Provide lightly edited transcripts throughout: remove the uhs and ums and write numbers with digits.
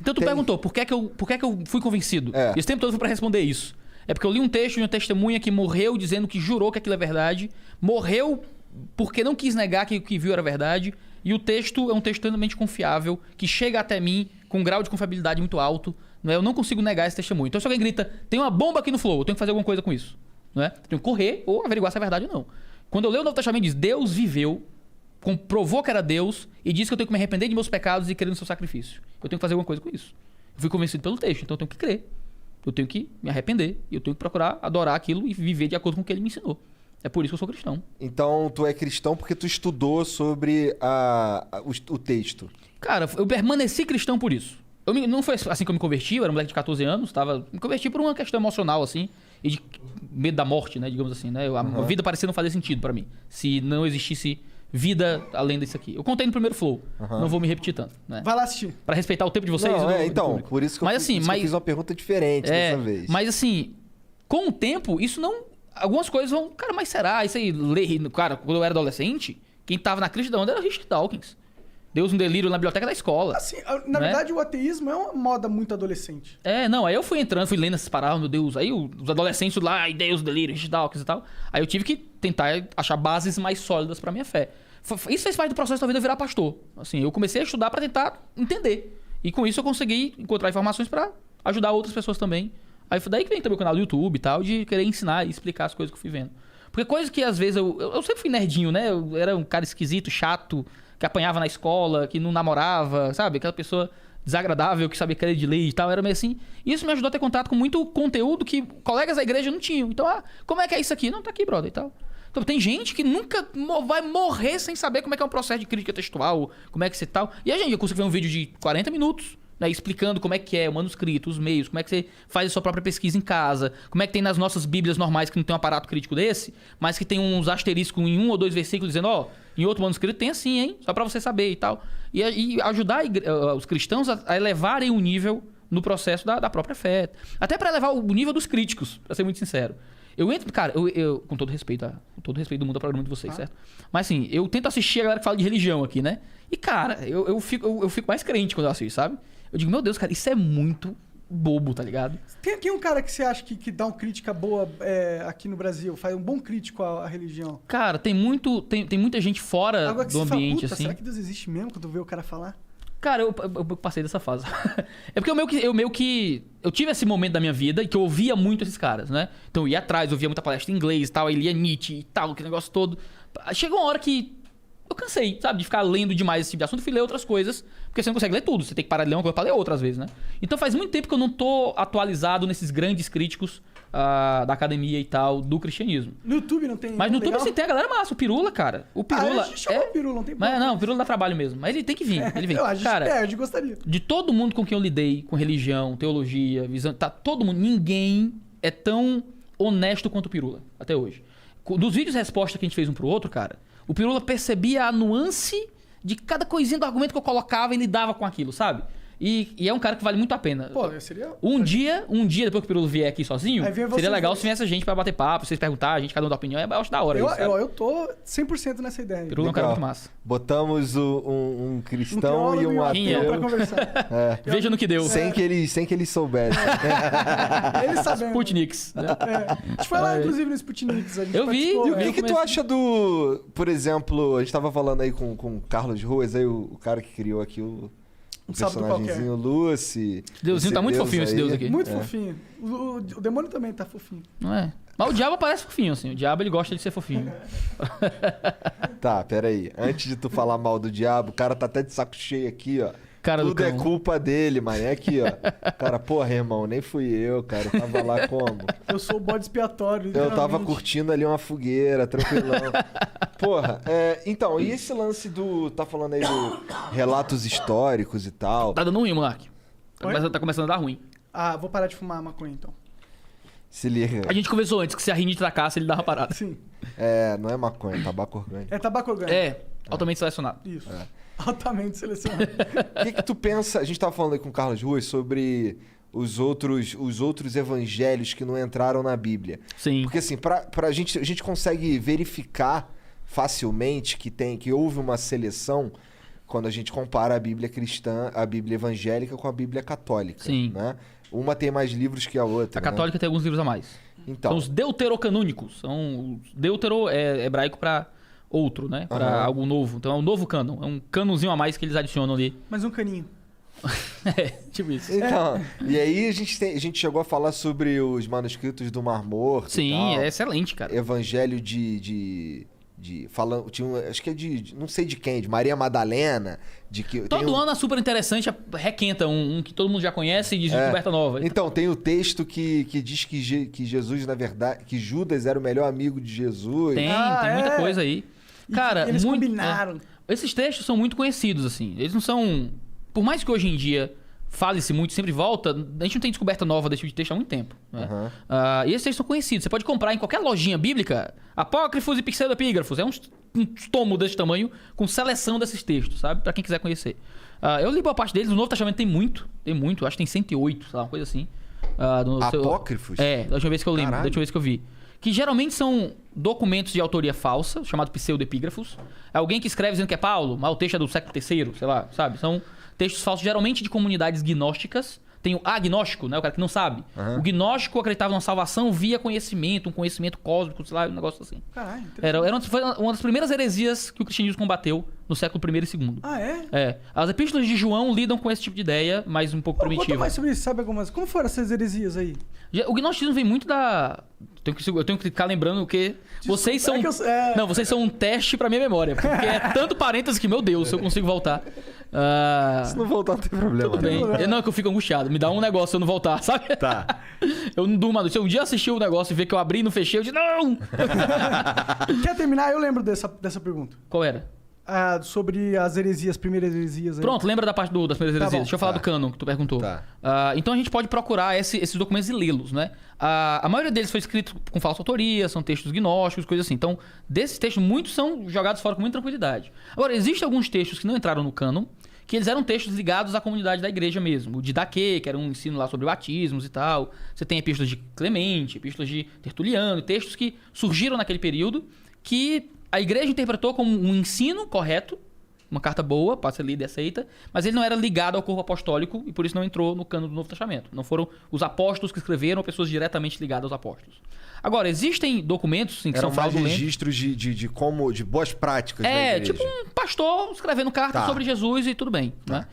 Então tu perguntou, por que que eu fui convencido? Esse tempo todo foi pra responder isso. É porque eu li um texto de uma testemunha que morreu dizendo que jurou que aquilo é verdade. Morreu porque não quis negar que o que viu era verdade. E o texto é um texto totalmente confiável, que chega até mim com um grau de confiabilidade muito alto. Não é? Eu não consigo negar esse testemunho. Então se alguém grita, tem uma bomba aqui no Flow, eu tenho que fazer alguma coisa com isso. Não é? Eu tenho que correr ou averiguar se é verdade ou não. Quando eu leio o Novo Testamento, diz, Deus viveu, comprovou que era Deus e disse que eu tenho que me arrepender de meus pecados e crer no seu sacrifício. Eu tenho que fazer alguma coisa com isso. Eu fui convencido pelo texto, então eu tenho que crer. Eu tenho que me arrepender. E eu tenho que procurar adorar aquilo e viver de acordo com o que ele me ensinou. É por isso que eu sou cristão. Então, tu é cristão porque tu estudou sobre o texto. Cara, eu permaneci cristão por isso. Não foi assim que eu me converti, eu era um moleque de 14 anos, me converti por uma questão emocional, assim, e de medo da morte, né, digamos assim, né? A vida parecia não fazer sentido pra mim, se não existisse vida além disso aqui. Eu contei no primeiro Flow, não vou me repetir tanto, né? Vai lá assistir. Pra respeitar o tempo de vocês. Não, então, por isso que eu fiz uma pergunta diferente dessa vez. Mas assim, com o tempo, isso não... Algumas coisas vão... Cara, mas será? Isso aí, cara, quando eu era adolescente, quem tava na crista da onda era Richard Dawkins. Deus um delírio na biblioteca da escola. Assim, na verdade, o ateísmo é uma moda muito adolescente. Não, aí eu fui entrando, fui lendo essas paradas, meu Deus. Aí os adolescentes lá, ai Deus, delírio, Richard Dawkins e tal. Aí eu tive que tentar achar bases mais sólidas pra minha fé. Isso fez parte do processo da vida eu virar pastor. Assim, eu comecei a estudar pra tentar entender. E com isso eu consegui encontrar informações pra ajudar outras pessoas também. Aí foi daí que vem também o canal do YouTube e tal, de querer ensinar e explicar as coisas que eu fui vendo. Porque coisas que às vezes eu sempre fui nerdinho, né? Eu era um cara esquisito, chato, que apanhava na escola, que não namorava, sabe? Aquela pessoa desagradável, que sabia querer de lei e tal, era meio assim. E isso me ajudou a ter contato com muito conteúdo que colegas da igreja não tinham. Então, como é que é isso aqui? Não, tá aqui, brother, e tal. Então, tem gente que nunca vai morrer sem saber como é que é um processo de crítica textual, como é que você tal. E a gente, eu consigo ver um vídeo de 40 minutos, né, explicando como é que é o manuscrito, os meios, como é que você faz a sua própria pesquisa em casa, como é que tem nas nossas bíblias normais que não tem um aparato crítico desse, mas que tem uns asteriscos em 1 ou 2 versículos dizendo, em outro manuscrito tem assim, hein? Só pra você saber e tal. E ajudar os cristãos a elevarem o nível no processo da própria fé. Até pra elevar o nível dos críticos, pra ser muito sincero. Eu entro, cara, eu com todo respeito, com todo respeito do mundo ao programa de vocês, certo? Mas assim, eu tento assistir a galera que fala de religião aqui, né? E cara, eu fico mais crente quando eu assisto, sabe? Eu digo, meu Deus, cara, isso é muito bobo, tá ligado? Tem um cara que você acha que dá uma crítica boa aqui no Brasil, faz um bom crítico à religião? Cara, tem muita gente fora do ambiente, assim. Será que Deus existe mesmo quando vê o cara falar? Cara, eu passei dessa fase. É porque eu tive esse momento da minha vida que eu ouvia muito esses caras, né? Então eu ia atrás, eu ouvia muita palestra em inglês e tal, aí lia Nietzsche e tal, aquele negócio todo. Chegou uma hora que eu cansei, sabe? De ficar lendo demais esse tipo de assunto e fui ler outras coisas, porque você não consegue ler tudo, você tem que parar de ler uma coisa pra ler outra às vezes, né? Então faz muito tempo que eu não tô atualizado nesses grandes críticos da academia e tal, do cristianismo. No YouTube não tem... Mas no YouTube assim, tem a galera massa, o Pirula, cara. O Pirula a gente chama o Pirula, não tem problema. Mas não, o Pirula dá trabalho mesmo. Mas ele tem que vir, ele vem. A gente gostaria. De todo mundo com quem eu lidei, com religião, teologia, visão, todo mundo, ninguém é tão honesto quanto o Pirula, até hoje. Dos vídeos resposta que a gente fez um pro outro, cara, o Pirula percebia a nuance de cada coisinha do argumento que eu colocava e lidava com aquilo, sabe? E é um cara que vale muito a pena. Pô, seria... Um dia, depois que o Pirula vier aqui sozinho, seria legal se viesse a gente pra bater papo, vocês perguntar, a gente, cada um dá opinião, eu acho da hora isso, eu tô 100% nessa ideia. Pirula é um cara muito massa. Botamos um cristão e um ateu pra conversar. Veja no que deu. Sem que eles soubessem. Eles sabem. Sputniks. Né? A gente foi lá, inclusive, no Sputniks. Eu vi. E o que tu acha do... Por exemplo, a gente tava falando aí com o Carlos Ruas, aí o cara que criou aqui o personagemzinho Lucy. Deusinho tá muito fofinho esse Deus aqui. Muito fofinho. O demônio também tá fofinho. Não é? Mas o diabo parece fofinho, assim. O diabo, ele gosta de ser fofinho. Tá, peraí. Antes de tu falar mal do diabo, o cara tá até de saco cheio aqui, ó. Cara Tudo é culpa dele, mano. É aqui, ó. Cara, porra, irmão, nem fui eu, cara. Eu tava lá como? Eu sou o bode expiatório. Eu tava curtindo ali uma fogueira, tranquilão. Porra, então, e esse lance tá falando aí do relatos históricos e tal? Tá dando ruim, Monark. Tá começando a dar ruim. Vou parar de fumar maconha, então. Se liga. A gente conversou antes que se a rinite tracasse, ele dá uma parada. Sim. Não é maconha, é tabaco orgânico. É tabaco orgânico. Altamente selecionado. Isso. Altamente selecionado. O que tu pensa... A gente tava falando aí com o Carlos Ruas sobre os outros evangelhos que não entraram na Bíblia. Sim. Porque assim, a gente consegue verificar facilmente que houve uma seleção quando a gente compara a Bíblia cristã, a Bíblia evangélica com a Bíblia católica. Sim. Né? Uma tem mais livros que a outra. A católica tem alguns livros a mais. Então. São os deuterocanônicos. Deutero é hebraico para outro, né? Para algo novo. Então é um novo cânon. É um cânonzinho a mais que eles adicionam ali. Mais um caninho. Tipo isso. Então, e aí a gente chegou a falar sobre os manuscritos do Mar Morto. Sim, e tal. é excelente, cara. Evangelho falando, acho que é não sei de quem, de Maria Madalena, de que Todo ano é super interessante, requenta um que todo mundo já conhece e diz descoberta nova. Então, tem o texto que diz que Jesus, na verdade, que Judas era o melhor amigo de Jesus. Tem muita coisa aí. Cara, eles combinaram. Esses textos são muito conhecidos, assim. Eles não são... Por mais que hoje em dia fale-se muito, sempre volta, a gente não tem descoberta nova desse tipo de texto há muito tempo. Né? E esses textos são conhecidos. Você pode comprar em qualquer lojinha bíblica apócrifos e pseudoepígrafos. É um tomo desse tamanho com seleção desses textos, sabe? Pra quem quiser conhecer. Eu li boa parte deles. O Novo Testamento tem muito. Acho que tem 108, sei lá, uma coisa assim. Apócrifos? Da última vez que eu lembro, Caralho. da última vez que eu vi. Que geralmente são documentos de autoria falsa, chamados pseudoepígrafos. Alguém que escreve dizendo que é Paulo, mas o texto é do século III, sei lá, sabe? São textos falsos, geralmente de comunidades gnósticas. Tem o agnóstico, né? O cara que não sabe. O gnóstico acreditava na salvação via conhecimento, um conhecimento cósmico, sei lá, um negócio assim. Caralho, Foi uma das primeiras heresias que o cristianismo combateu no século I e II. Ah, é? As epístolas de João lidam com esse tipo de ideia, mas um pouco Conta primitiva. mais sobre isso, sabe algumas... Como foram essas heresias aí? O gnosticismo vem muito da... Eu tenho que ficar lembrando que vocês são... Não, vocês são um teste pra minha memória. Porque é tanto parênteses que, meu Deus, se eu consigo voltar. Se não voltar, não tem problema. Tudo bem. Não, é que eu fico angustiado. Me dá um negócio se eu não voltar, sabe? Tá. Eu não durmo. Se eu um dia assistir o negócio e ver que eu abri e não fechei, eu digo, não! Quer terminar? Eu lembro dessa pergunta. Qual era? Sobre as heresias, primeiras heresias aí. Pronto, lembra da parte das primeiras heresias. bom. Deixa eu falar do cânon que tu perguntou. Tá. Então a gente pode procurar esses documentos e lê-los, né? A maioria deles foi escrito com falsa autoria, são textos gnósticos, coisas assim. Então, desses textos, muitos são jogados fora com muita tranquilidade. Agora, existem alguns textos que não entraram no cânon, que eles eram textos ligados à comunidade da igreja mesmo. O Didaquê, que era um ensino lá sobre batismos e tal. Você tem epístolas de Clemente, epístolas de Tertuliano, textos que surgiram naquele período que a igreja interpretou como um ensino correto, uma carta boa, pode ser lida e aceita, mas ele não era ligado ao corpo apostólico e por isso não entrou no cânon do Novo Testamento. Não foram os apóstolos que escreveram ou pessoas diretamente ligadas aos apóstolos. Agora, existem documentos sim, que Eram são mais fraudulentos. registros de boas práticas da igreja. Tipo um pastor escrevendo cartas sobre Jesus e tudo bem, né?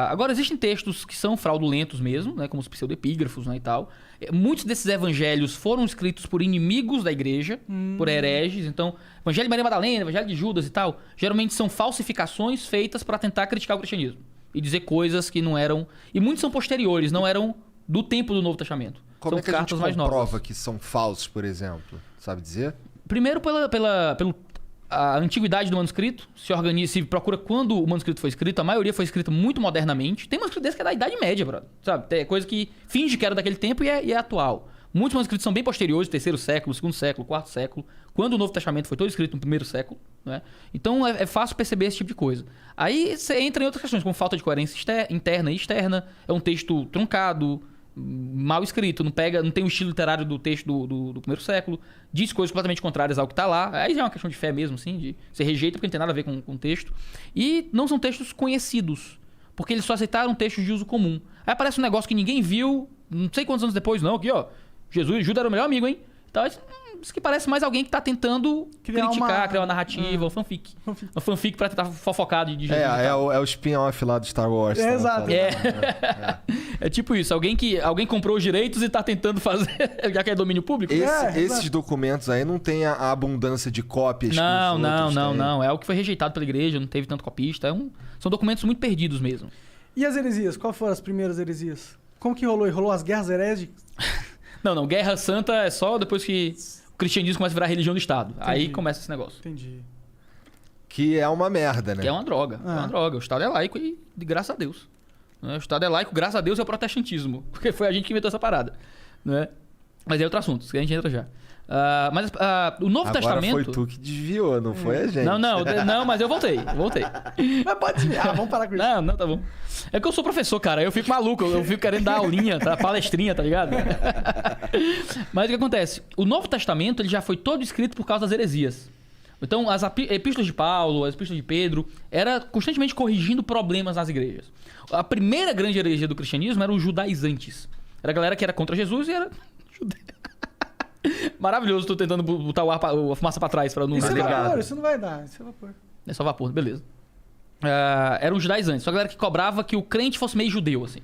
Agora, existem textos que são fraudulentos mesmo, né? Como os pseudoepígrafos, né, e tal. Muitos desses evangelhos foram escritos por inimigos da igreja, por hereges. Então, Evangelho de Maria Madalena, Evangelho de Judas e tal, geralmente são falsificações feitas para tentar criticar o cristianismo. E dizer coisas que não eram... E muitos são posteriores, não eram do tempo do Novo Testamento. Como são é que a cartas gente mais comprova novas. que são falsos, por exemplo? Sabe dizer? Primeiro, pela a antiguidade do manuscrito, se procura quando o manuscrito foi escrito, a maioria foi escrita muito modernamente. Tem manuscrito desse que é da Idade Média, brother, sabe? É coisa que finge que era daquele tempo e é atual. Muitos manuscritos são bem posteriores, terceiro século, segundo século, quarto século, quando o Novo Testamento foi todo escrito no primeiro século, né? Então é fácil perceber esse tipo de coisa. Aí você entra em outras questões, como falta de coerência interna e externa, é um texto truncado, mal escrito, não tem o estilo literário do texto do primeiro século, diz coisas completamente contrárias ao que está lá. Aí já é uma questão de fé mesmo, assim, de você rejeita porque não tem nada a ver com o texto. E não são textos conhecidos, porque eles só aceitaram textos de uso comum. Aí aparece um negócio que ninguém viu, não sei quantos anos depois, não, aqui ó, Jesus e Judas era o melhor amigo, hein? Então isso que parece mais alguém que tá tentando criar uma narrativa, uma fanfic. Uma fanfic pra tentar fofocar de Jesus. É o spin-off lá do Star Wars. Exato. É tipo isso, alguém comprou os direitos e tá tentando fazer, já que é domínio público. Esses documentos aí não tem a abundância de cópias. Não. É algo que foi rejeitado pela igreja, não teve tanto copista. São documentos muito perdidos mesmo. E as heresias? Qual foram as primeiras heresias? Como que rolou? Rolou as guerras herésicas? Não. Guerra Santa é só depois que o cristianismo começa a virar religião do Estado. Entendi. Aí começa esse negócio. Entendi. Que é uma merda, né? Que é uma droga. É uma droga. O Estado é laico e graças a Deus. O Estado é laico, graças a Deus, é o protestantismo. Porque foi a gente que inventou essa parada. Né? Mas é outro assunto, isso que a gente entra já. Mas o Novo Testamento... Agora foi tu que desviou, não foi a gente. Não, mas eu voltei. Mas pode desviar, vamos parar com isso. Não, tá bom. É que eu sou professor, cara, eu fico maluco, eu fico querendo dar aulinha, palestrinha, tá ligado? Mas o que acontece? O Novo Testamento ele já foi todo escrito por causa das heresias. Então, as epístolas de Paulo, as epístolas de Pedro, era constantemente corrigindo problemas nas igrejas. A primeira grande heresia do cristianismo era os judaizantes. Era a galera que era contra Jesus e era judeu. Maravilhoso, tô tentando botar a fumaça pra trás pra não... Isso é ligado. vapor, isso não vai dar. Isso é vapor. É só vapor, beleza. Eram os judaizantes. Só a galera que cobrava que o crente fosse meio judeu, assim.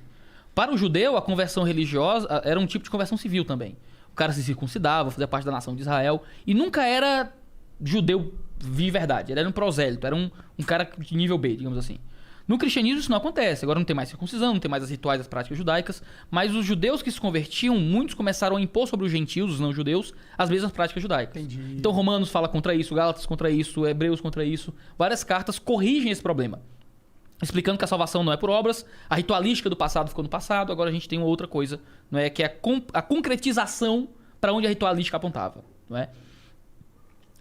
Para o judeu, a conversão religiosa era um tipo de conversão civil também. O cara se circuncidava, fazia parte da nação de Israel. E nunca era judeu de verdade. Ele era um prosélito, era um cara de nível B, digamos assim. No cristianismo isso não acontece. Agora não tem mais circuncisão, não tem mais as rituais, as práticas judaicas. Mas os judeus que se convertiam, muitos começaram a impor sobre os gentios, os não-judeus, as mesmas práticas judaicas. Entendi. Então Romanos fala contra isso, Gálatas contra isso, Hebreus contra isso. Várias cartas corrigem esse problema. Explicando que a salvação não é por obras, a ritualística do passado ficou no passado, agora a gente tem uma outra coisa, não é? Que é a concretização para onde a ritualística apontava, não é?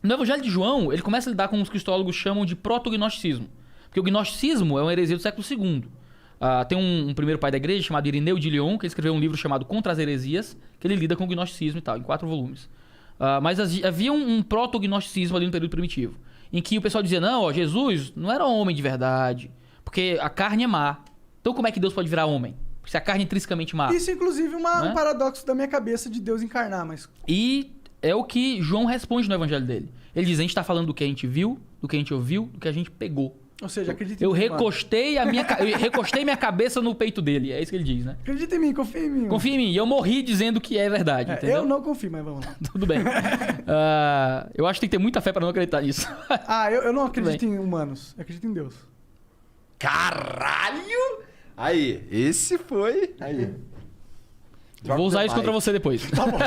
No Evangelho de João, ele começa a lidar com os cristólogos chamam de protognosticismo. Porque o gnosticismo é uma heresia do século II. Tem um primeiro pai da igreja chamado Irineu de Lyon, que escreveu um livro chamado Contra as Heresias, que ele lida com o gnosticismo e tal, em 4 volumes. Mas havia um protognosticismo ali no período primitivo, em que o pessoal dizia, não, ó, Jesus não era homem de verdade, porque a carne é má. Então como é que Deus pode virar homem? Se a carne é intrinsecamente má. Isso, inclusive, um Não é? paradoxo da minha cabeça de Deus encarnar, mas... E é o que João responde no evangelho dele. Ele diz, a gente tá falando do que a gente viu, do que a gente ouviu, do que a gente pegou. Ou seja, acredita em Eu mim, mano. recostei minha cabeça no peito dele. É isso que ele diz, né? Acredita em mim, confia em mim. mano. Confia em mim. E eu morri dizendo que é verdade, entendeu? Eu não confio, mas vamos lá. Tudo bem. Eu acho que tem que ter muita fé pra não acreditar nisso. Eu não acredito em humanos. Eu acredito em Deus. Caralho! Aí, esse foi... Aí. Vou usar isso contra você depois. Tá bom.